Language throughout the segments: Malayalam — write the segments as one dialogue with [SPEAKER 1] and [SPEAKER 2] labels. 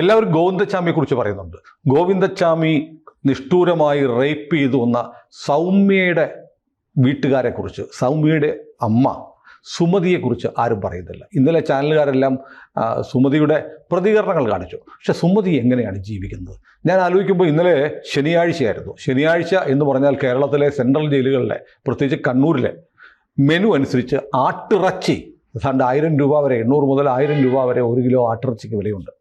[SPEAKER 1] എല്ലാവരും ഗോവിന്ദച്ചാമിയെ കുറിച്ച് പറയുന്നുണ്ട്. ഗോവിന്ദച്ചാമി നിഷ്ഠൂരമായി റേപ്പ് ചെയ്തു വന്ന സൗമ്യയുടെ വീട്ടുകാരെ കുറിച്ച്, സൗമ്യയുടെ അമ്മ സുമതിയെക്കുറിച്ച് ആരും പറയുന്നില്ല. ഇന്നലെ ചാനലുകാരെല്ലാം സുമതിയുടെ പ്രതികരണങ്ങൾ കാണിച്ചു. പക്ഷെ സുമതി എങ്ങനെയാണ് ജീവിക്കുന്നത്? ഞാൻ ആലോചിക്കുമ്പോൾ ഇന്നലെ ശനിയാഴ്ചയായിരുന്നു. ശനിയാഴ്ച എന്ന് പറഞ്ഞാൽ കേരളത്തിലെ സെൻട്രൽ ജയിലുകളിലെ, പ്രത്യേകിച്ച് കണ്ണൂരിലെ മെനു അനുസരിച്ച് ആട്ടിറച്ചി ഏതാണ്ട് 1000 രൂപ വരെ, 800 മുതൽ 1000 രൂപ വരെ 1 കിലോ ആട്ടിറച്ചിക്ക് വിലയുണ്ട്.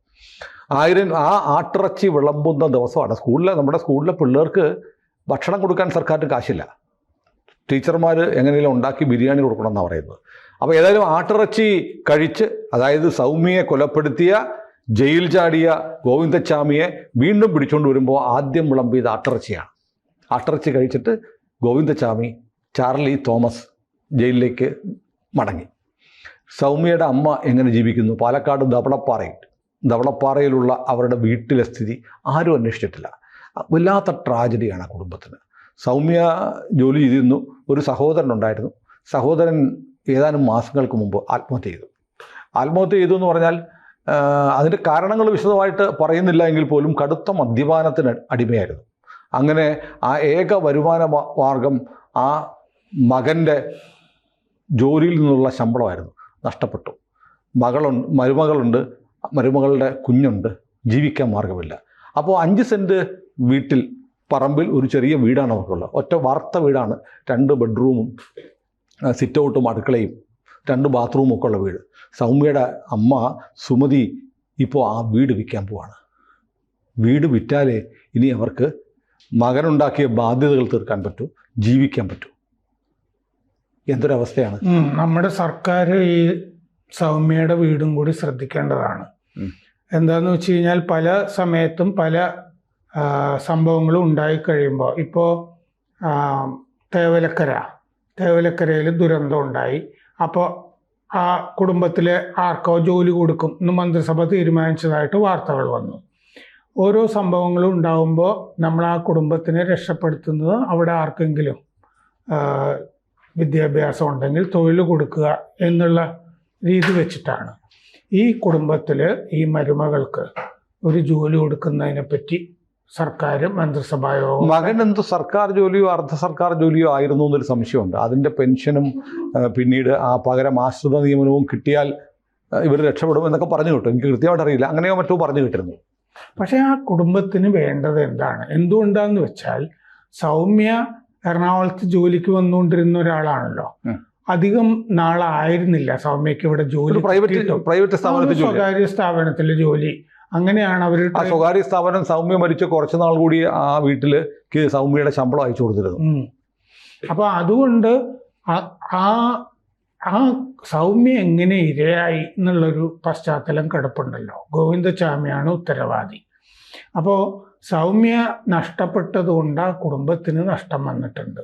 [SPEAKER 1] ആ ആട്ടിറച്ചി വിളമ്പുന്ന ദിവസമാണ് നമ്മുടെ സ്കൂളിലെ പിള്ളേർക്ക് ഭക്ഷണം കൊടുക്കാൻ സർക്കാരിന് കാശില്ല. ടീച്ചർമാർ എങ്ങനെയെങ്കിലും ഉണ്ടാക്കി ബിരിയാണി കൊടുക്കണമെന്നാണ് പറയുന്നത്. അപ്പോൾ ഏതായാലും ആട്ടിറച്ചി കഴിച്ച്, അതായത് സൗമ്യയെ കൊലപ്പെടുത്തിയ, ജയിൽ ചാടിയ ഗോവിന്ദച്ചാമിയെ വീണ്ടും പിടിച്ചുകൊണ്ട് വരുമ്പോൾ ആദ്യം വിളമ്പിയത് ആട്ടിറച്ചിയാണ്. ആട്ടിറച്ചി കഴിച്ചിട്ട് ഗോവിന്ദച്ചാമി, ചാർലി തോമസ് ജയിലിലേക്ക് മടങ്ങി. സൗമ്യയുടെ അമ്മ എങ്ങനെ ജീവിക്കുന്നു? പാലക്കാട് ധവളപ്പാറയിലുള്ള അവരുടെ വീട്ടിലെ സ്ഥിതി ആരും അന്വേഷിച്ചിട്ടില്ല. വല്ലാത്ത ട്രാജഡിയാണ് ആ കുടുംബത്തിന്. സൗമ്യ ജോലി ചെയ്തിരുന്നു. ഒരു സഹോദരനുണ്ടായിരുന്നു. സഹോദരൻ ഏതാനും മാസങ്ങൾക്ക് മുമ്പ് ആത്മഹത്യ ചെയ്തു എന്ന് പറഞ്ഞാൽ അതിൻ്റെ കാരണങ്ങൾ വിശദമായിട്ട് പറയുന്നില്ല എങ്കിൽ പോലും കടുത്ത മദ്യപാനത്തിന് അടിമയായിരുന്നു. അങ്ങനെ ആ ഏക വരുമാന മാർഗം ആ മകൻ്റെ ജോലിയിൽ നിന്നുള്ള ശമ്പളമായിരുന്നു. നഷ്ടപ്പെട്ടു. മരുമകളുണ്ട്, മരുമകളുടെ കുഞ്ഞുണ്ട്, ജീവിക്കാൻ മാർഗമില്ല. അപ്പോൾ 5 സെൻറ്റ് വീട്ടിൽ, പറമ്പിൽ ഒരു ചെറിയ വീടാണ് അവർക്കുള്ളത്. ഒറ്റ വാർത്ത വീടാണ്. 2 ബെഡ്റൂമും സിറ്റ് ഔട്ടും അടുക്കളയും 2 ബാത്റൂമും ഒക്കെ ഉള്ള വീട്. സൗമ്യയുടെ അമ്മ സുമതി ഇപ്പോൾ ആ വീട് വിൽക്കാൻ പോവാണ്. വീട് വിറ്റാലേ ഇനി അവർക്ക് മകനുണ്ടാക്കിയ ബാധ്യതകൾ തീർക്കാൻ പറ്റൂ, ജീവിക്കാൻ പറ്റൂ. എന്തൊരവസ്ഥയാണ്.
[SPEAKER 2] നമ്മുടെ സർക്കാർ ഈ സൗമ്യയുടെ വീടും കൂടി ശ്രദ്ധിക്കേണ്ടതാണ്. എന്താന്ന് വെച്ച് കഴിഞ്ഞാൽ പല സമയത്തും പല സംഭവങ്ങളും ഉണ്ടായിക്കഴിയുമ്പോൾ, ഇപ്പോൾ തേവലക്കരയിൽ ദുരന്തം ഉണ്ടായി. അപ്പോൾ ആ കുടുംബത്തിലെ ആർക്കോ ജോലി കൊടുക്കും എന്ന് മന്ത്രിസഭ തീരുമാനിച്ചതായിട്ട് വാർത്തകൾ വന്നു. ഓരോ സംഭവങ്ങളും ഉണ്ടാകുമ്പോൾ നമ്മൾ ആ കുടുംബത്തിനെ രക്ഷപ്പെടുത്തുന്നത് അവിടെ ആർക്കെങ്കിലും വിദ്യാഭ്യാസം ഉണ്ടെങ്കിൽ തൊഴിൽ കൊടുക്കുക എന്നുള്ള രീതി വെച്ചിട്ടാണ്. ഈ കുടുംബത്തിൽ ഈ മരുമകൾക്ക് ഒരു ജോലി കൊടുക്കുന്നതിനെ പറ്റി സർക്കാർ മന്ത്രിസഭായോഗം,
[SPEAKER 1] മകൻ എന്ത് സർക്കാർ ജോലിയോ അർദ്ധ സർക്കാർ ജോലിയോ ആയിരുന്നു എന്നൊരു സംശയമുണ്ട്. അതിൻ്റെ പെൻഷനും പിന്നീട് ആ പകരം ആശ്രിത നിയമനവും കിട്ടിയാൽ ഇവർ രക്ഷപ്പെടും എന്നൊക്കെ പറഞ്ഞു കിട്ടും. എനിക്ക് കൃത്യമായിട്ട് അറിയില്ല, അങ്ങനെയോ മറ്റോ പറഞ്ഞു കിട്ടിരുന്നു.
[SPEAKER 2] പക്ഷേ ആ കുടുംബത്തിന് വേണ്ടത് എന്തുകൊണ്ടാന്ന് വെച്ചാൽ, സൗമ്യ എറണാകുളത്ത് ജോലിക്ക് വന്നുകൊണ്ടിരുന്ന ഒരാളാണല്ലോ. അധികം നാളായിരുന്നില്ല സൗമ്യക്ക് ഇവിടെ ജോലി. സ്വകാര്യ സ്ഥാപനത്തിലെ ജോലി. അങ്ങനെയാണ് അവർ.
[SPEAKER 1] ആ സ്വകാര്യ സ്ഥാപനം സൗമ്യ മരിച്ച കുറച്ച് നാൾ കൂടി ആ വീട്ടിലേക്ക് സൗമ്യയുടെ ശമ്പളം അയച്ചു കൊടുത്തിരുന്നു.
[SPEAKER 2] അപ്പൊ അതുകൊണ്ട് ആ സൗമ്യ എങ്ങനെ ഇരയായി എന്നുള്ളൊരു പശ്ചാത്തലം കിടപ്പുണ്ടല്ലോ. ഗോവിന്ദച്ചാമിയാണ് ഉത്തരവാദി. അപ്പോൾ സൗമ്യ നഷ്ടപ്പെട്ടത് കൊണ്ട് ആ കുടുംബത്തിന് നഷ്ടം വന്നിട്ടുണ്ട്.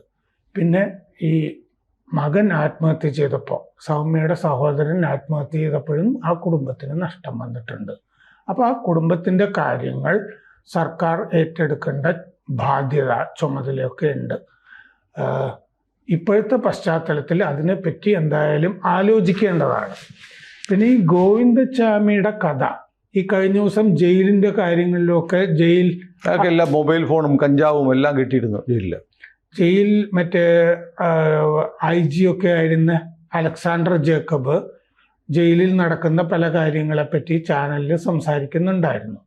[SPEAKER 2] പിന്നെ ഈ മകൻ ആത്മഹത്യ ചെയ്തപ്പോൾ, സൗമ്യയുടെ സഹോദരൻ ആത്മഹത്യ ചെയ്തപ്പോഴും ആ കുടുംബത്തിന് നഷ്ടം വന്നിട്ടുണ്ട്. അപ്പോൾ ആ കുടുംബത്തിൻ്റെ കാര്യങ്ങൾ സർക്കാർ ഏറ്റെടുക്കേണ്ട ബാധ്യത, ചുമതലയൊക്കെ ഉണ്ട്. ഇപ്പോഴത്തെ പശ്ചാത്തലത്തിൽ അതിനെപ്പറ്റി എന്തായാലും ആലോചിക്കേണ്ടതാണ്. പിന്നെ ഈ ഗോവിന്ദച്ചാമിയുടെ കഥ, ഈ കഴിഞ്ഞ ദിവസം ജയിലിൻ്റെ കാര്യങ്ങളിലൊക്കെ
[SPEAKER 1] എല്ലാം മൊബൈൽ ഫോണും കഞ്ചാവും എല്ലാം കിട്ടിയിരുന്നു ജയിൽ
[SPEAKER 2] മറ്റേ IG ഒക്കെ ആയിരുന്ന അലക്സാണ്ടർ ജേക്കബ് ജയിലിൽ നടക്കുന്ന പല കാര്യങ്ങളെപ്പറ്റി ചാനലിൽ സംസാരിക്കുന്നുണ്ടായിരുന്നു.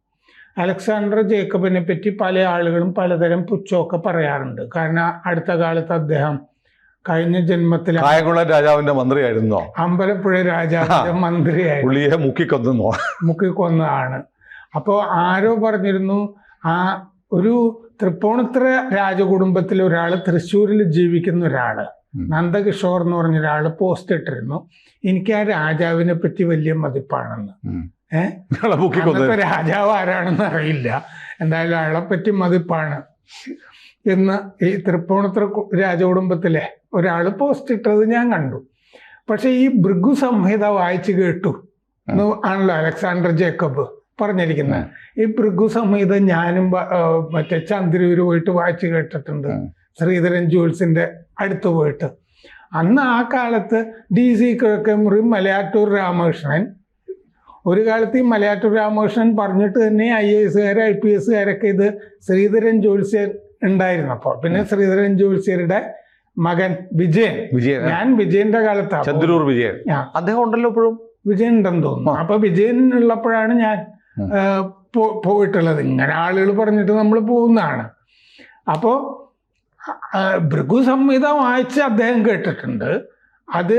[SPEAKER 2] അലക്സാണ്ടർ ജേക്കബിനെ പറ്റി പല ആളുകളും പലതരം പുച്ഛമൊക്കെ പറയാറുണ്ട്. കാരണം അടുത്ത കാലത്ത് അദ്ദേഹം കഴിഞ്ഞ ജന്മത്തിൽ
[SPEAKER 1] കായംകുളം രാജാവിന്റെ മന്ത്രിയായിരുന്നോ,
[SPEAKER 2] അമ്പലപ്പുഴ രാജാവിന്റെ മന്ത്രിയായിരുന്നു, മുക്കിക്കൊന്നതാണ്. അപ്പോൾ ആരോ പറഞ്ഞിരുന്നു, ആ ഒരു തൃപ്പൂണിത്തുറ രാജകുടുംബത്തിൽ ഒരാൾ, തൃശ്ശൂരിൽ ജീവിക്കുന്ന ഒരാൾ, നന്ദകിഷോർ എന്ന് പറഞ്ഞ ഒരാൾ പോസ്റ്റ് ഇട്ടിരുന്നു, എനിക്ക് ആ രാജാവിനെ പറ്റി വലിയ മതിപ്പാണെന്ന്. രാജാവ് ആരാണെന്ന് അറിയില്ല, എന്തായാലും അയാളെ പറ്റി മതിപ്പാണ് എന്ന് ഈ തൃപ്പൂണിത്തുറ രാജകുടുംബത്തിലെ ഒരാൾ പോസ്റ്റ് ഇട്ടത് ഞാൻ കണ്ടു. പക്ഷെ ഈ ഭൃഗു സംഹിത വായിച്ചു കേട്ടു എന്ന് ആണല്ലോ അലക്സാണ്ടർ ജേക്കബ് പറഞ്ഞിരിക്കുന്നത്. ഈ ഭൃഗു സംഹിത ഞാനും മറ്റേ ചന്ദ്രൂര് പോയിട്ട് വായിച്ചു കേട്ടിട്ടുണ്ട്, ശ്രീധരൻ ജൂൾസിന്റെ അടുത്ത് പോയിട്ട്. അന്ന് ആ കാലത്ത് DC കിഴക്കേമുറി മലയാറ്റൂർ രാമകൃഷ്ണൻ ഒരു കാലത്ത് ഈ മലയാറ്റൂർ രാമകൃഷ്ണൻ പറഞ്ഞിട്ട് തന്നെ IAS IPS ഇത് ശ്രീധരൻ ജ്യോത്സ്യൻ ഉണ്ടായിരുന്നപ്പോൾ, പിന്നെ ശ്രീധരൻ ജ്യോത്സ്യരുടെ മകൻ വിജയൻ, ഞാൻ വിജയന്റെ കാലത്താണ്,
[SPEAKER 1] ചന്ദ്രൂർ വിജയൻ, അദ്ദേഹം ഉണ്ടല്ലോ ഇപ്പോഴും,
[SPEAKER 2] വിജയൻ ഉണ്ടെന്ന് തോന്നുന്നു. അപ്പൊ വിജയൻ ഉള്ളപ്പോഴാണ് ഞാൻ പോയിട്ടുള്ളത്. ഇങ്ങനെ ആളുകൾ പറഞ്ഞിട്ട് നമ്മൾ പോകുന്നതാണ്. അപ്പോൾ ഭൃഗു സംഹിത വായിച്ച് അദ്ദേഹം കേട്ടിട്ടുണ്ട്. അത്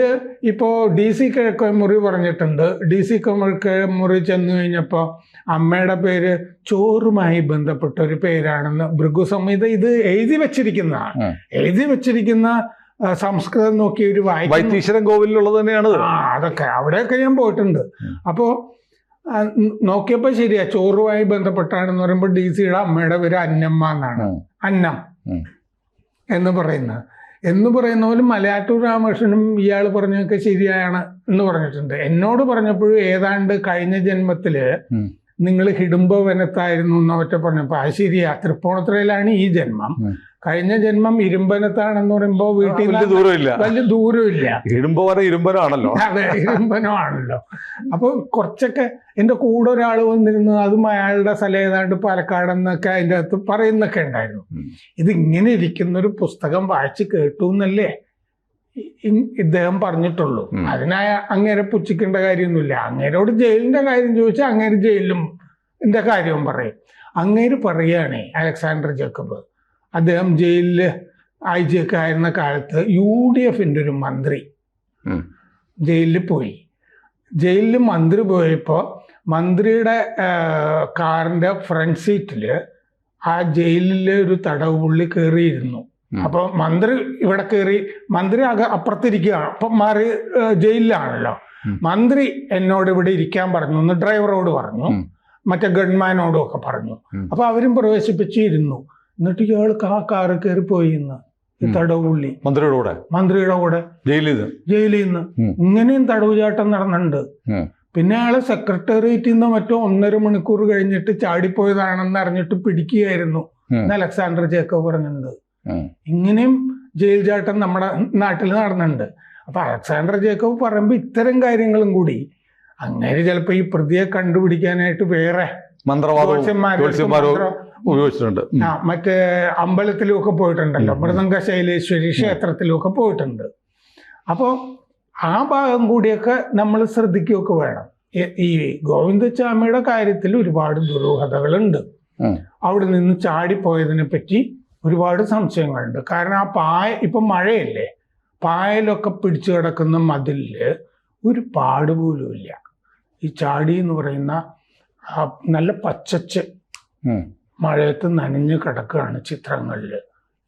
[SPEAKER 2] ഇപ്പോൾ DC കിഴക്കോമുറി പറഞ്ഞിട്ടുണ്ട്. DC കിഴക്കോമുറി ചെന്ന് കഴിഞ്ഞപ്പോൾ അമ്മയുടെ പേര് ചോറുമായി ബന്ധപ്പെട്ട ഒരു പേരാണെന്ന് ഭൃഗു സംഹിത ഇത് എഴുതി വെച്ചിരിക്കുന്നതാണ്. എഴുതി വെച്ചിരിക്കുന്ന സംസ്കൃതം നോക്കി ഒരു
[SPEAKER 1] വൈത്തീശ്വരൻ കോവിലുള്ളത് തന്നെയാണ്.
[SPEAKER 2] അതൊക്കെ അവിടെയൊക്കെ ഞാൻ പോയിട്ടുണ്ട്. അപ്പോൾ നോക്കിയപ്പോൾ ശരിയാ, ചോറുമായി ബന്ധപ്പെട്ടാണെന്ന് പറയുമ്പോൾ DCയുടെ അമ്മയുടെ പേര് അന്നമ്മ എന്നാണ്. അന്നം എന്ന് പറയുന്ന പോലെ മലയാറ്റൂർ രാമകൃഷ്ണനും ഇയാൾ പറഞ്ഞതൊക്കെ ശരിയാണ് എന്ന് പറഞ്ഞിട്ടുണ്ട്. എന്നോട് പറഞ്ഞപ്പോഴും ഏതാണ്ട് കഴിഞ്ഞ ജന്മത്തില് നിങ്ങൾ ഹിഡുംബവനത്തായിരുന്നു എന്നൊറ്റ പറഞ്ഞപ്പോൾ അത് ശരിയാ, തൃപ്പൂണിത്തുറയിലാണ് ഈ ജന്മം. കഴിഞ്ഞ ജന്മം ഇരുമ്പനത്താണെന്ന് പറയുമ്പോൾ വീട്ടിൽ വലിയ ദൂരമില്ല.
[SPEAKER 1] ഇരുമ്പനാണല്ലോ.
[SPEAKER 2] അതെ, ഇരുമ്പനമാണല്ലോ. അപ്പൊ കുറച്ചൊക്കെ എൻ്റെ കൂടെ ഒരാൾ വന്നിരുന്നു, അതും അയാളുടെ സ്ഥലം ഏതാണ്ട് പാലക്കാടെന്നൊക്കെ അതിൻ്റെ അകത്ത് പറയുന്നൊക്കെ ഉണ്ടായിരുന്നു. ഇതിങ്ങനെ ഇരിക്കുന്നൊരു പുസ്തകം വായിച്ച് കേട്ടു എന്നല്ലേ ഇദ്ദേഹം പറഞ്ഞിട്ടുള്ളൂ. അതിനായ അങ്ങേരെ പുച്ഛിക്കേണ്ട കാര്യമൊന്നുമില്ല. അങ്ങേരോട് ജയിലിന്റെ കാര്യം ചോദിച്ചാൽ അങ്ങേര് ജയിലിലും എന്റെ കാര്യവും പറയും. അങ്ങേര് പറയുകയാണേ, അലക്സാണ്ടർ ജേക്കബ്, അദ്ദേഹം ജയിലില് IG ഒക്കെ ആയിരുന്ന കാലത്ത് UDFന്റെ ഒരു മന്ത്രി ജയിലിൽ പോയി. ജയിലിൽ മന്ത്രി പോയപ്പോൾ മന്ത്രിയുടെ കാറിന്റെ ഫ്രണ്ട് സീറ്റില് ആ ജയിലിലെ ഒരു തടവ് പുള്ളി കയറിയിരുന്നു. അപ്പൊ മന്ത്രി ഇവിടെ കയറി, മന്ത്രി അപ്പുറത്തിരിക്കുകയാണ്. അപ്പൊ മാറി ജയിലിലാണല്ലോ. മന്ത്രി എന്നോട് ഇവിടെ ഇരിക്കാൻ പറഞ്ഞു എന്ന് ഡ്രൈവറോട് പറഞ്ഞു, മറ്റേ ഗൺമാനോടും ഒക്കെ പറഞ്ഞു. അപ്പൊ അവരും പ്രവേശിപ്പിച്ചിരുന്നു. എന്നിട്ട് ഇയാൾക്ക് ആ കാറ് കയറി പോയി ഈ തടവ് പുള്ളി മന്ത്രിയുടെ കൂടെ ജയിലിൽ നിന്ന്. ഇങ്ങനെയും തടവ് ചാട്ടം നടന്നിട്ടുണ്ട്. പിന്നെ അയാള് സെക്രട്ടേറിയറ്റിൽ നിന്ന് മറ്റോ 1.5 മണിക്കൂർ കഴിഞ്ഞിട്ട് ചാടിപ്പോയതാണെന്ന് അറിഞ്ഞിട്ട് പിടിക്കുകയായിരുന്നു എന്ന് അലക്സാണ്ടർ ജേക്കബ് പറഞ്ഞിട്ടുണ്ട്. ഇങ്ങനെയും ജയിൽ ചാട്ടം നമ്മുടെ നാട്ടിൽ നടന്നിട്ടുണ്ട്. അപ്പൊ അലക്സാണ്ടർ ജേക്കബ് പറയുമ്പോൾ ഇത്തരം കാര്യങ്ങളും കൂടി അങ്ങനെ ചിലപ്പോ ഈ പ്രതിയെ കണ്ടുപിടിക്കാനായിട്ട് വേറെ
[SPEAKER 1] ഉപയോഗിച്ചിട്ടുണ്ട്.
[SPEAKER 2] മറ്റേ അമ്പലത്തിലും ഒക്കെ പോയിട്ടുണ്ടല്ലോ, മൃദംഗ ശൈലേശ്വരി ക്ഷേത്രത്തിലും ഒക്കെ പോയിട്ടുണ്ട്. അപ്പോൾ ആ ഭാഗം കൂടിയൊക്കെ നമ്മൾ ശ്രദ്ധിക്കുകയൊക്കെ വേണം. ഈ ഗോവിന്ദച്ചാമിയുടെ കാര്യത്തിൽ ഒരുപാട് ദുരൂഹതകളുണ്ട്. അവിടെ നിന്ന് ചാടിപ്പോയതിനെ പറ്റി ഒരുപാട് സംശയങ്ങളുണ്ട്. കാരണം ആ ഇപ്പം മഴയല്ലേ, പായലൊക്കെ പിടിച്ചു കിടക്കുന്ന മതിലില് ഒരു പാട് പോലുമില്ല. ഈ ചാടി എന്ന് പറയുന്ന നല്ല പച്ചച്ച് മഴയത്ത് നനഞ്ഞു കിടക്കുകയാണ് ചിത്രങ്ങളിൽ.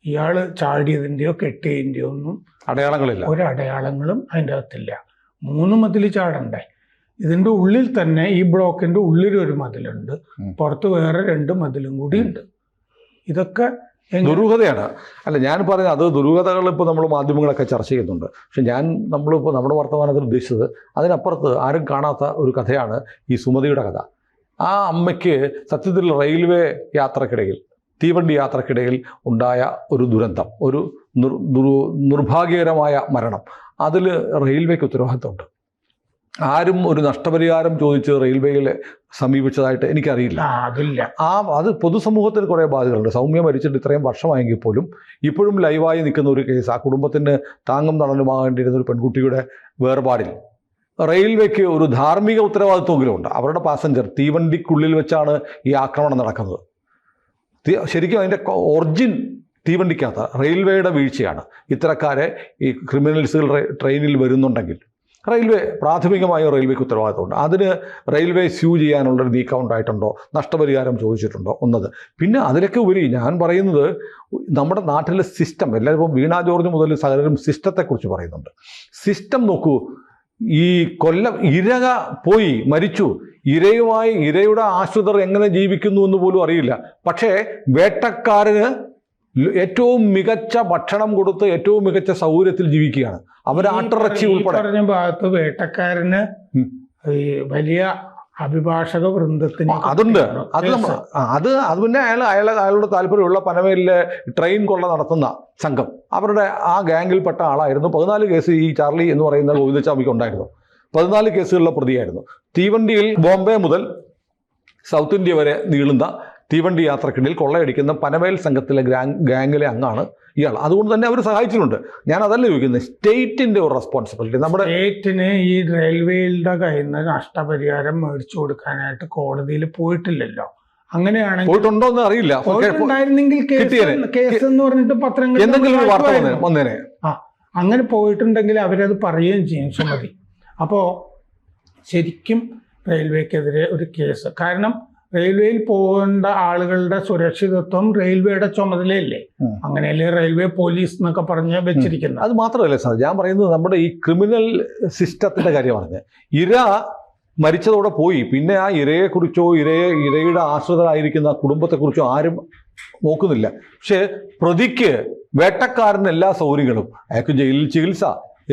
[SPEAKER 2] ഇയാള് ചാടിയതിൻ്റെയോ കെട്ടിയതിൻ്റെയോ ഒന്നും ഒരടയാളങ്ങളും അതിൻ്റെ അകത്തില്ല. 3 മതിൽ ചാടണ്ടേ. ഇതിൻ്റെ ഉള്ളിൽ തന്നെ ഈ ബ്ലോക്കിന്റെ ഉള്ളിലൊരു മതിലുണ്ട്, പുറത്ത് വേറെ 2 മതിലും കൂടി ഉണ്ട്. ഇതൊക്കെ
[SPEAKER 1] ദുരൂഹതയാണ്. അല്ല, ഞാൻ പറയുന്നത് അത് ദുരൂഹതകൾ ഇപ്പോൾ നമ്മൾ മാധ്യമങ്ങളൊക്കെ ചർച്ച ചെയ്യുന്നുണ്ട്. പക്ഷെ നമ്മളിപ്പോൾ നമ്മുടെ വർത്തമാനത്തിൽ ഉദ്ദേശിച്ചത് അതിനപ്പുറത്ത് ആരും കാണാത്ത ഒരു കഥയാണ് ഈ സുമതിയുടെ കഥ. ആ അമ്മയ്ക്ക് സത്യത്തിൽ റെയിൽവേ യാത്രക്കിടയിൽ, തീവണ്ടി യാത്രക്കിടയിൽ ഉണ്ടായ ഒരു ദുരന്തം, ഒരു നിർഭാഗ്യകരമായ മരണം, അതിൽ റെയിൽവേക്ക് ഉത്തരവാദിത്തമുണ്ട്. ആരും ഒരു നഷ്ടപരിഹാരം ചോദിച്ച് റെയിൽവേയിൽ സമീപിച്ചതായിട്ട് എനിക്കറിയില്ല. അത് പൊതുസമൂഹത്തിന് കുറേ ബാധ്യതകളുണ്ട്. സൗമ്യ മരിച്ചിട്ട് ഇത്രയും വർഷമായെങ്കിൽ പോലും ഇപ്പോഴും ലൈവായി നിൽക്കുന്ന ഒരു കേസ്, ആ കുടുംബത്തിന് താങ്ങും തണലുമാകേണ്ടിയിരുന്ന ഒരു പെൺകുട്ടിയുടെ വേർപാടിൽ റെയിൽവേക്ക് ഒരു ധാർമ്മിക ഉത്തരവാദിത്വമെങ്കിലും ഉണ്ട്. അവരുടെ പാസഞ്ചർ തീവണ്ടിക്കുള്ളിൽ വെച്ചാണ് ഈ ആക്രമണം നടക്കുന്നത്. ശരിക്കും അതിൻ്റെ ഒറിജിൻ തീവണ്ടിക്കകത്ത് റെയിൽവേയുടെ വീഴ്ചയാണ്. ഇത്തരക്കാരെ ഈ ക്രിമിനൽസുകൾ ട്രെയിനിൽ വരുന്നുണ്ടെങ്കിൽ പ്രാഥമികമായും റെയിൽവേക്ക് ഉത്തരവാദിത്തമുണ്ട്. അതിന് റെയിൽവേ സ്യൂ ചെയ്യാനുള്ളൊരു നീക്കം ഉണ്ടായിട്ടുണ്ടോ, നഷ്ടപരിഹാരം ചോദിച്ചിട്ടുണ്ടോ എന്നത്. പിന്നെ അതിലൊക്കെ ഉപരി ഞാൻ പറയുന്നത് നമ്മുടെ നാട്ടിലെ സിസ്റ്റം, എല്ലാവരും ഇപ്പോൾ വീണ ജോർജ് മുതൽ സകലരും സിസ്റ്റത്തെക്കുറിച്ച് പറയുന്നുണ്ട്. സിസ്റ്റം നോക്കൂ, ഈ ഇരക പോയി മരിച്ചു, ഇരയുടെ ആശ്രിതർ എങ്ങനെ ജീവിക്കുന്നു എന്ന് പോലും അറിയില്ല. പക്ഷേ വേട്ടക്കാരന് ഏറ്റവും മികച്ച ഭക്ഷണം കൊടുത്ത് ഏറ്റവും മികച്ച സൗകര്യത്തിൽ ജീവിക്കുകയാണ്. അവരാട്ടിറച്ചി ഉൾപ്പെടെ
[SPEAKER 2] പറഞ്ഞ ഭാഗത്ത് വേട്ടക്കാരന് വലിയ അഭിഭാഷക വൃന്ദത്തിന്
[SPEAKER 1] അതുണ്ട്. അത് പിന്നെ അയാളുടെ താല്പര്യമുള്ള പനവേലിലെ ട്രെയിൻ കൊള്ള നടത്തുന്ന സംഘം, അവരുടെ ആ ഗാംഗിൽപ്പെട്ട ആളായിരുന്നു. 14 കേസ് ഈ ചാർലി എന്ന് പറയുന്ന ഗോവിന്ദച്ചാമിക്ക് ഉണ്ടായിരുന്നു. 14 കേസുകളിലെ പ്രതിയായിരുന്നു. തീവണ്ടിയിൽ ബോംബെ മുതൽ സൗത്ത് ഇന്ത്യ വരെ നീളുന്ന തീവണ്ടി യാത്രക്കിടയിൽ കൊള്ളയടിക്കുന്ന പനവേൽ സംഘത്തിലെ ഗാങ്ങിലെ അംഗമാണ് ഇയാൾ. അതുകൊണ്ട് തന്നെ അവർ സഹായിച്ചിട്ടുണ്ട്. ഞാൻ അതല്ല ചോദിക്കുന്നത്, സ്റ്റേറ്റിന്റെ ഒരു റെസ്പോൺസിബിലിറ്റി. നമ്മുടെ
[SPEAKER 2] സ്റ്റേറ്റിന് ഈ റെയിൽവേയുടെ കയ്യിൽ നിന്ന് നഷ്ടപരിഹാരം മേടിച്ചു കൊടുക്കാനായിട്ട് കോടതിയിൽ പോയിട്ടില്ലല്ലോ. അങ്ങനെയാണെങ്കിൽ
[SPEAKER 1] പോയിട്ടുണ്ടോ എന്ന് അറിയില്ല.
[SPEAKER 2] പോയിട്ടുണ്ടായിരുന്നെങ്കിൽ കേസ് എന്ന് പറഞ്ഞിട്ട് പത്രങ്ങളിൽ
[SPEAKER 1] എന്തെങ്കിലും ഒരു വാർത്ത വന്നേനെ.
[SPEAKER 2] അങ്ങനെ പോയിട്ടുണ്ടെങ്കിൽ അവരത് പറയുകയും ചെയ്യും സുമതി. അപ്പോൾ ശരിക്കും റെയിൽവേക്കെതിരെ ഒരു കേസ്. കാരണം റെയിൽവേയിൽ പോകേണ്ട ആളുകളുടെ സുരക്ഷിതത്വം റെയിൽവേയുടെ ചുമതലയല്ലേ. അങ്ങനെയല്ലേ റെയിൽവേ പോലീസ് എന്നൊക്കെ പറഞ്ഞ് വെച്ചിരിക്കുന്നത്.
[SPEAKER 1] അത് മാത്രമല്ല സാർ, ഞാൻ പറയുന്നത് നമ്മുടെ ഈ ക്രിമിനൽ സിസ്റ്റത്തിന്റെ കാര്യം പറഞ്ഞ് ഇര മരിച്ചതോടെ പോയി. പിന്നെ ആ ഇരയെക്കുറിച്ചോ ഇരയുടെ ആശ്രിതരായിരിക്കുന്ന കുടുംബത്തെക്കുറിച്ചോ ആരും നോക്കുന്നില്ല. പക്ഷെ പ്രതിക്ക്, വേട്ടക്കാരന് എല്ലാ സൗകര്യങ്ങളും, അയാൾക്ക് ജയിലിൽ ചികിത്സ,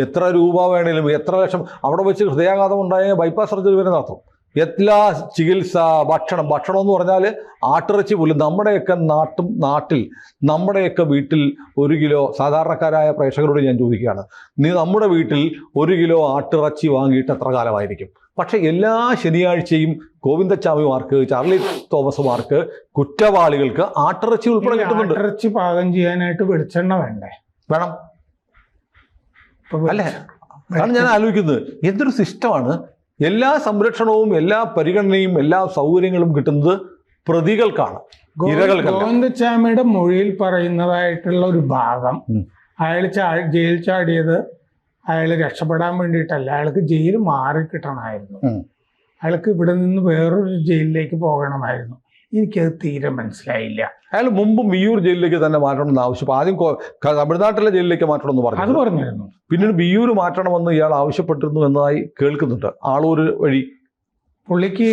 [SPEAKER 1] എത്ര രൂപ വേണേലും, എത്ര ലക്ഷം, അവിടെ വെച്ച് ഹൃദയാഘാതം ഉണ്ടായ ബൈപ്പാസ് സർജറി വരെ നടത്തും. എല്ലാ ചികിത്സ, ഭക്ഷണം എന്ന് പറഞ്ഞാൽ ആട്ടിറച്ചി പോലും. നമ്മുടെയൊക്കെ നാട്ടിൽ നമ്മുടെയൊക്കെ വീട്ടിൽ 1 കിലോ, സാധാരണക്കാരായ പ്രേക്ഷകരോട് ഞാൻ ചോദിക്കുകയാണ്, നമ്മുടെ വീട്ടിൽ 1 കിലോ ആട്ടിറച്ചി വാങ്ങിയിട്ട് എത്ര കാലമായിരിക്കും? പക്ഷെ എല്ലാ ശനിയാഴ്ചയും ഗോവിന്ദച്ചാമിമാർക്ക്, ചാർലി തോമസുമാർക്ക്, കുറ്റവാളികൾക്ക് ആട്ടിറച്ചി ഉൾപ്പെടെ കിട്ടുന്നുണ്ട്.
[SPEAKER 2] ആട്ടിറച്ചി പാകം ചെയ്യാനായിട്ട് വെളിച്ചെണ്ണ വേണം.
[SPEAKER 1] അല്ലേ? അതാണ് ഞാൻ ആലോചിക്കുന്നത്. എന്തൊരു സിസ്റ്റമാണ്. എല്ലാ സംരക്ഷണവും, എല്ലാ പരിഗണനയും, എല്ലാ സൗകര്യങ്ങളും കിട്ടുന്നത് പ്രതികൾക്കാണ്, ഇരകൾക്കല്ല.
[SPEAKER 2] ഗോവിന്ദച്ചാമിയുടെ മൊഴിയിൽ പറയുന്നതായിട്ടുള്ള ഒരു ഭാഗം, അയാൾ ജയിൽ ചാടിയത് അയാൾ രക്ഷപ്പെടാൻ വേണ്ടിയിട്ടല്ല, അയാൾക്ക് ജയിൽ മാറിക്കിട്ടണമായിരുന്നു. അയാൾക്ക് ഇവിടെ നിന്ന് വേറൊരു ജയിലിലേക്ക് പോകണമായിരുന്നു. എനിക്കത് തീരെ മനസ്സിലായില്ല.
[SPEAKER 1] അയാൾ മുമ്പ് വിയ്യൂർ ജയിലിലേക്ക് തന്നെ മാറ്റണമെന്ന് ആവശ്യപ്പെട്ടു. ആദ്യം തമിഴ്നാട്ടിലെ ജയിലിലേക്ക് മാറ്റണമെന്ന് പറഞ്ഞു.
[SPEAKER 2] അത് പറഞ്ഞിരുന്നു.
[SPEAKER 1] പിന്നീട് വിയ്യൂർ മാറ്റണമെന്ന് ഇയാൾ ആവശ്യപ്പെട്ടിരുന്നു എന്നതായി കേൾക്കുന്നുണ്ട്. ആളൂർ വഴി
[SPEAKER 2] പുള്ളിക്ക്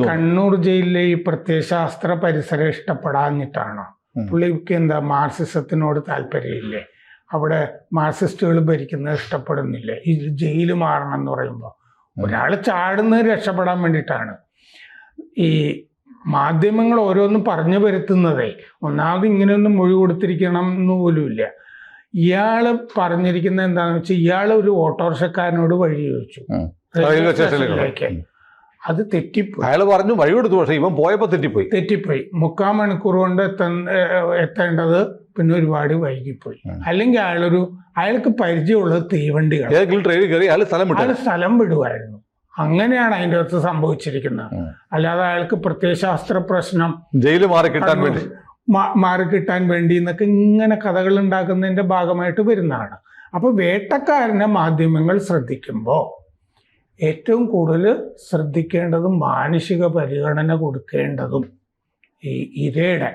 [SPEAKER 2] കണ്ണൂർ ജയിലിലെ ഈ പ്രത്യയശാസ്ത്ര പരിസരം ഇഷ്ടപ്പെടാഞ്ഞിട്ടാണോ? പുള്ളിക്ക് എന്താ മാർക്സിസത്തിനോട് താല്പര്യമില്ലേ? അവിടെ മാർക്സിസ്റ്റുകൾ ഭരിക്കുന്നത് ഇഷ്ടപ്പെടുന്നില്ലേ? ഈ ജയിൽ മാറണം എന്ന് പറയുമ്പോൾ ഒരാൾ ചാടുന്നത് രക്ഷപ്പെടാൻ വേണ്ടിയിട്ടാണ്. ഈ മാധ്യമങ്ങൾ ഓരോന്നും പറഞ്ഞു വരുത്തുന്നതേ, ഒന്നാമത് ഇങ്ങനെയൊന്നും മൊഴി കൊടുത്തിരിക്കണം എന്ന് പോലുമില്ല. ഇയാള് പറഞ്ഞിരിക്കുന്നത് എന്താണെന്ന് വെച്ചാൽ, ഇയാള് ഒരു ഓട്ടോറിക്ഷക്കാരനോട് വഴി ചോദിച്ചു റെയിൽവേ സ്റ്റേഷനിലേക്ക്. അത് തെറ്റിപ്പോയി.
[SPEAKER 1] അയാൾ പറഞ്ഞു വഴി കൊടുത്തു, പക്ഷേ ഇവൻ പോയപ്പോൾ തെറ്റിപ്പോയി.
[SPEAKER 2] 3/4 മണിക്കൂർ കൊണ്ട് എത്തേണ്ടത് പിന്നെ ഒരുപാട് വൈകിപ്പോയി. അല്ലെങ്കിൽ അയാൾക്ക് പരിചയമുള്ളത് തീവണ്ടികൾ,
[SPEAKER 1] ട്രെയിനിൽ കയറി അയാൾ
[SPEAKER 2] സ്ഥലം വിടുമായിരുന്നു. അങ്ങനെയാണ് അതിൻ്റെ അകത്ത് സംഭവിച്ചിരിക്കുന്നത്. അല്ലാതെ അയാൾക്ക് പ്രത്യയശാസ്ത്ര പ്രശ്നം,
[SPEAKER 1] ജയില്
[SPEAKER 2] മാറിക്കിട്ടാൻ വേണ്ടി എന്നൊക്കെ ഇങ്ങനെ കഥകൾ ഉണ്ടാക്കുന്നതിന്റെ ഭാഗമായിട്ട് വരുന്നതാണ്. അപ്പൊ വേട്ടക്കാരനെ മാധ്യമങ്ങൾ ശ്രദ്ധിക്കുമ്പോൾ ഏറ്റവും കൂടുതൽ ശ്രദ്ധിക്കേണ്ടതും മാനുഷിക പരിഗണന കൊടുക്കേണ്ടതും ഈ ഇരയുടെ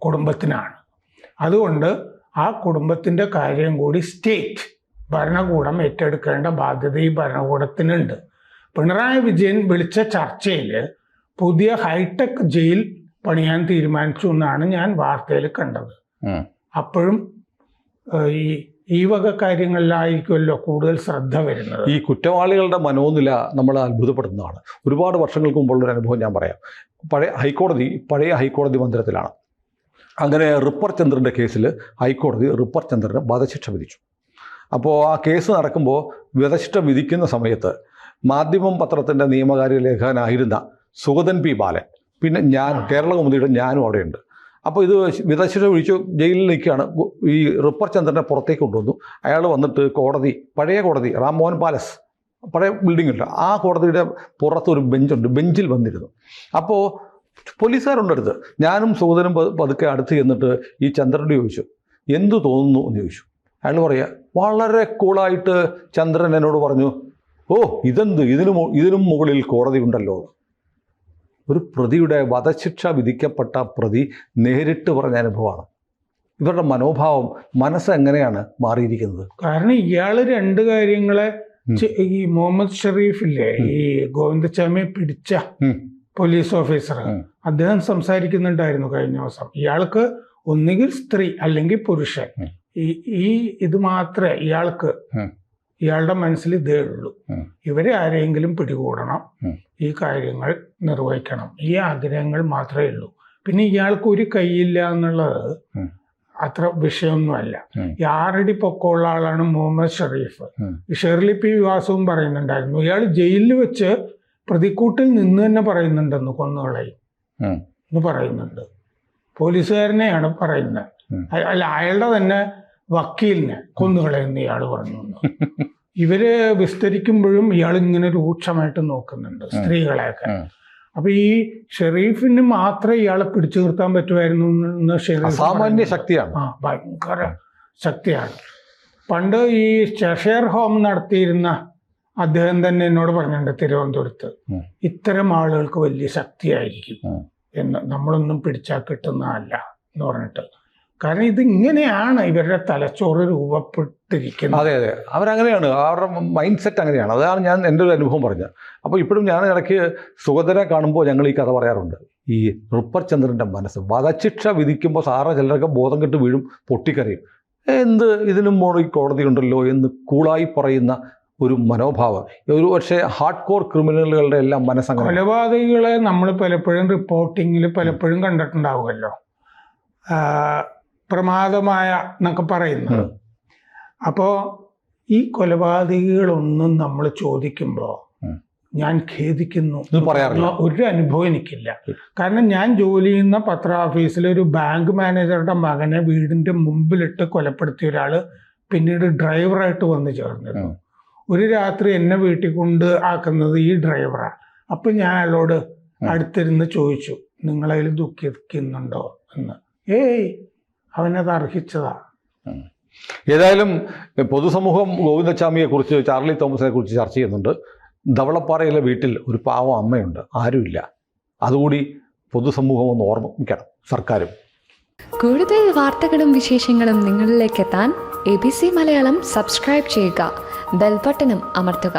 [SPEAKER 2] കുടുംബത്തിനാണ്. അതുകൊണ്ട് ആ കുടുംബത്തിന്റെ കാര്യം കൂടി സ്റ്റേറ്റ് ഭരണകൂടം ഏറ്റെടുക്കേണ്ട ബാധ്യത ഈ ഭരണകൂടത്തിനുണ്ട്. പിണറായി വിജയൻ വിളിച്ച ചർച്ചയിൽ പുതിയ ഹൈടെക് ജയിൽ പണിയാൻ തീരുമാനിച്ചു എന്നാണ് ഞാൻ വാർത്തയിൽ കണ്ടത്. അപ്പോഴും ഈ വക കാര്യങ്ങളിലായിരിക്കുമല്ലോ കൂടുതൽ ശ്രദ്ധ വരുന്നത്.
[SPEAKER 1] ഈ കുറ്റവാളികളുടെ മനോനില നമ്മളെ അത്ഭുതപ്പെടുന്നതാണ്. ഒരുപാട് വർഷങ്ങൾക്ക് മുമ്പുള്ളൊരു അനുഭവം ഞാൻ പറയാം. പഴയ ഹൈക്കോടതി മന്ദിരത്തിലാണ്. അങ്ങനെ റിപ്പർ ചന്ദ്രൻ്റെ കേസിൽ ഹൈക്കോടതി റിപ്പർ ചന്ദ്രന് വധശിക്ഷ വിധിച്ചു. അപ്പോൾ ആ കേസ് നടക്കുമ്പോൾ വധശിക്ഷ വിധിക്കുന്ന സമയത്ത് മാധ്യമം പത്രത്തിൻ്റെ നിയമകാര്യ ലേഖകനായിരുന്ന സുഗതൻ പി ബാലൻ, പിന്നെ ഞാൻ, കേരള കൗമുദിയുടെ ഞാനും അവിടെയുണ്ട്. അപ്പോൾ ഇത് വിധശിക്ഷ വിളിച്ചു ജയിലിൽ നിൽക്കുകയാണ്. ഈ റിപ്പർ ചന്ദ്രനെ പുറത്തേക്ക് കൊണ്ടുവന്നു. അയാൾ വന്നിട്ട് പഴയ കോടതി റാംമോഹൻ പാലസ്, പഴയ ബിൽഡിംഗ് ഉണ്ട്, ആ കോടതിയുടെ പുറത്തൊരു ബെഞ്ചുണ്ട്, ബെഞ്ചിൽ വന്നിരുന്നു. അപ്പോൾ പോലീസുകാരുണ്ടടുത്ത്. ഞാനും സുഗതനും പതുക്കെ അടുത്ത് ചെന്നിട്ട് ഈ ചന്ദ്രനോട് ചോദിച്ചു, എന്തു തോന്നുന്നു എന്ന് ചോദിച്ചു. അയാൾ പറയുക, വളരെ കൂളായിട്ട് ചന്ദ്രൻ എന്നോട് പറഞ്ഞു, ഓ ഇതെന്ത്, ഇതിനും മുകളിൽ കോടതി ഉണ്ടല്ലോ. ഒരു പ്രതിയുടെ വധശിക്ഷ വിധിക്കപ്പെട്ട പ്രതി നേരിട്ട് പറഞ്ഞ അനുഭവമാണ്. ഇവരുടെ മനോഭാവം, മനസ്സ് എങ്ങനെയാണ് മാറിയിരിക്കുന്നത്?
[SPEAKER 2] കാരണം ഇയാള് 2 കാര്യങ്ങളെ, ഈ മുഹമ്മദ് ഷെരീഫില്ലേ, ഈ ഗോവിന്ദച്ചാമിയെ പിടിച്ച പോലീസ് ഓഫീസർ, അദ്ദേഹം സംസാരിക്കുന്നുണ്ടായിരുന്നു കഴിഞ്ഞ ദിവസം. ഇയാൾക്ക് ഒന്നുകിൽ സ്ത്രീ അല്ലെങ്കിൽ പുരുഷൻ, ഇത് മാത്രമേ ഇയാളുടെ മനസ്സിൽ ഇതേ ഉള്ളൂ. ഇവരെ ആരെങ്കിലും പിടികൂടണം, ഈ കാര്യങ്ങൾ നിർവഹിക്കണം, ഈ ആഗ്രഹങ്ങൾ മാത്രമേ ഉള്ളൂ. പിന്നെ ഇയാൾക്ക് ഒരു കൈയില്ല എന്നുള്ളത് അത്ര വിഷയമൊന്നുമല്ല. 6 അടി പൊക്കമുള്ള ആളാണ് മുഹമ്മദ് ഷെരീഫ്. ഷെർലി പി വാസവും പറയുന്നുണ്ടായിരുന്നു, ഇയാൾ ജയിലിൽ വെച്ച് പ്രതിക്കൂട്ടിൽ നിന്ന് തന്നെ പറയുന്നുണ്ടെന്ന് കൊന്നുകളയും എന്ന് പറയുന്നുണ്ട്. പോലീസുകാരനെയാണ് പറയുന്നത്. അല്ല, അയാളുടെ തന്നെ വക്കീലിനെ കൊന്നുകളയുന്ന ഇയാൾ പറഞ്ഞു. ഇവര് വിസ്തരിക്കുമ്പോഴും ഇയാൾ ഇങ്ങനെ രൂക്ഷമായിട്ട് നോക്കുന്നുണ്ട് സ്ത്രീകളെയൊക്കെ. അപ്പൊ ഈ ഷെരീഫിന് മാത്രമേ ഇയാളെ പിടിച്ചു നിർത്താൻ പറ്റുമായിരുന്നു എന്ന്
[SPEAKER 1] സാമാന്യ ശക്തിയാണ്.
[SPEAKER 2] ഭയങ്കര ശക്തിയാണ്. പണ്ട് ഈ ചെഷയർ ഹോം നടത്തിയിരുന്ന അദ്ദേഹം തന്നെ എന്നോട് പറഞ്ഞിട്ടുണ്ട് തിരുവനന്തപുരത്ത്, ഇത്തരം ആളുകൾക്ക് വലിയ ശക്തിയായിരിക്കും എന്ന്, നമ്മളൊന്നും പിടിച്ചാൽ കിട്ടുന്നതല്ല എന്ന് പറഞ്ഞിട്ട്. കാരണം ഇതിങ്ങനെയാണ് ഇവരുടെ തലച്ചോറ് രൂപപ്പെട്ടിരിക്കുന്നത്.
[SPEAKER 1] അതെ അതെ, അവരങ്ങനെയാണ്, അവരുടെ മൈൻഡ് സെറ്റ് അങ്ങനെയാണ്. അതാണ് ഞാൻ എൻ്റെ ഒരു അനുഭവം പറഞ്ഞത്. അപ്പോൾ ഇപ്പോഴും ഞാൻ ഇടയ്ക്ക് സുഗതനെ കാണുമ്പോൾ ഞങ്ങൾ ഈ കഥ പറയാറുണ്ട്. ഈ റിപ്പർ ചന്ദ്രൻ്റെ മനസ്സ്, വധശിക്ഷ വിധിക്കുമ്പോൾ സാറിന് ചിലരൊക്കെ ബോധം കെട്ട് വീഴും, പൊട്ടിക്കരയും. എന്ത് ഇതിനും മോളിൽ കോടതി ഉണ്ടല്ലോ എന്ന് കൂളായി പറയുന്ന ഒരു മനോഭാവം. ഒരു പക്ഷേ ഹാർഡ് കോർ ക്രിമിനലുകളുടെ എല്ലാം മനസ്സങ്ങനെ.
[SPEAKER 2] കൊലപാതകികളെ നമ്മൾ പലപ്പോഴും റിപ്പോർട്ടിങ്ങിൽ പലപ്പോഴും കണ്ടിട്ടുണ്ടാവുമല്ലോ, പ്രമാദമായ എന്നൊക്കെ പറയുന്നത്. അപ്പോൾ ഈ കൊലപാതകികളൊന്നും നമ്മൾ ചോദിക്കുമ്പോൾ ഞാൻ ഖേദിക്കുന്നു ഒരു അനുഭവം എനിക്കില്ല. കാരണം ഞാൻ ജോലി ചെയ്യുന്ന പത്ര ഓഫീസിലെ ഒരു ബാങ്ക് മാനേജറുടെ മകനെ വീടിൻ്റെ മുമ്പിലിട്ട് കൊലപ്പെടുത്തിയ ഒരാൾ പിന്നീട് ഡ്രൈവറായിട്ട് വന്ന് ചേർന്നിരുന്നു. ഒരു രാത്രി എന്നെ വീട്ടിൽ കൊണ്ട് ആക്കുന്നത് ഈ ഡ്രൈവറാണ്. അപ്പം ഞാൻ അയാളോട് അടുത്തിരുന്ന് ചോദിച്ചു, നിങ്ങളതിൽ ദുഃഖിക്കുന്നുണ്ടോ എന്ന്. ഏയ്, അവനത് അർഹിച്ചതാ.
[SPEAKER 1] ഏതായാലും പൊതുസമൂഹം ഗോവിന്ദച്ചാമിയെ കുറിച്ച്, ചാർലി തോമസിനെ കുറിച്ച് ചർച്ച ചെയ്യുന്നുണ്ട്. ധവളപ്പാറയിലെ വീട്ടിൽ ഒരു പാവം അമ്മയുണ്ട്, ആരുമില്ല. അതുകൂടി പൊതുസമൂഹം ഒന്ന് ഓർമ്മിക്കണം, സർക്കാരും.
[SPEAKER 3] കൂടുതൽ വാർത്തകളും വിശേഷങ്ങളും നിങ്ങളിലേക്ക് എത്താൻ ABC മലയാളം സബ്സ്ക്രൈബ് ചെയ്യുക, ബെൽബട്ടനും അമർത്തുക.